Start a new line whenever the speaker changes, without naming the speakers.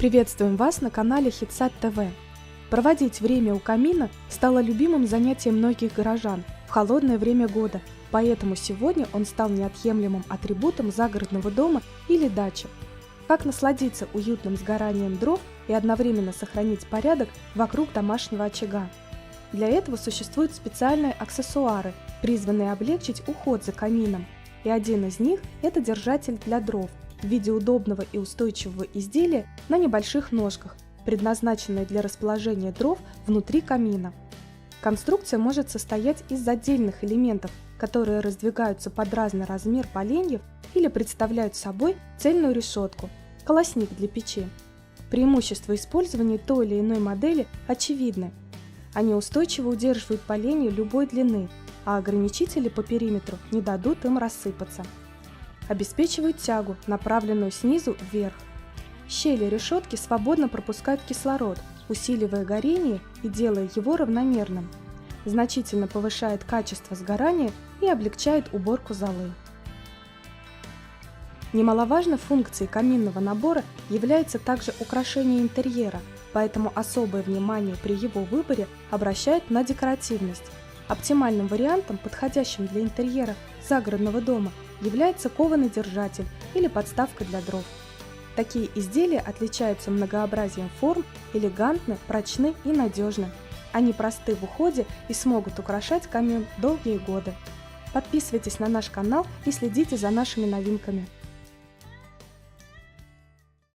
Приветствуем вас на канале Хитсад ТВ. Проводить время у камина стало любимым занятием многих горожан в холодное время года, поэтому сегодня он стал неотъемлемым атрибутом загородного дома или дачи. Как насладиться уютным сгоранием дров и одновременно сохранить порядок вокруг домашнего очага? Для этого существуют специальные аксессуары, призванные облегчить уход за камином, и один из них – это держатель для дров в виде удобного и устойчивого изделия на небольших ножках, предназначенное для расположения дров внутри камина. Конструкция может состоять из отдельных элементов, которые раздвигаются под разный размер поленьев или представляют собой цельную решетку – колосник для печи. Преимущества использования той или иной модели очевидны. Они устойчиво удерживают поленья любой длины, а ограничители по периметру не дадут им рассыпаться. Обеспечивают тягу, направленную снизу вверх. Щели решетки свободно пропускают кислород, усиливая горение и делая его равномерным. Значительно повышает качество сгорания и облегчает уборку золы. Немаловажной функцией каминного набора является также украшение интерьера, поэтому особое внимание при его выборе обращают на декоративность. Оптимальным вариантом, подходящим для интерьера загородного дома, является кованый держатель или подставка для дров. Такие изделия отличаются многообразием форм, элегантны, прочны и надежны. Они просты в уходе и смогут украшать камин долгие годы. Подписывайтесь на наш канал и следите за нашими новинками.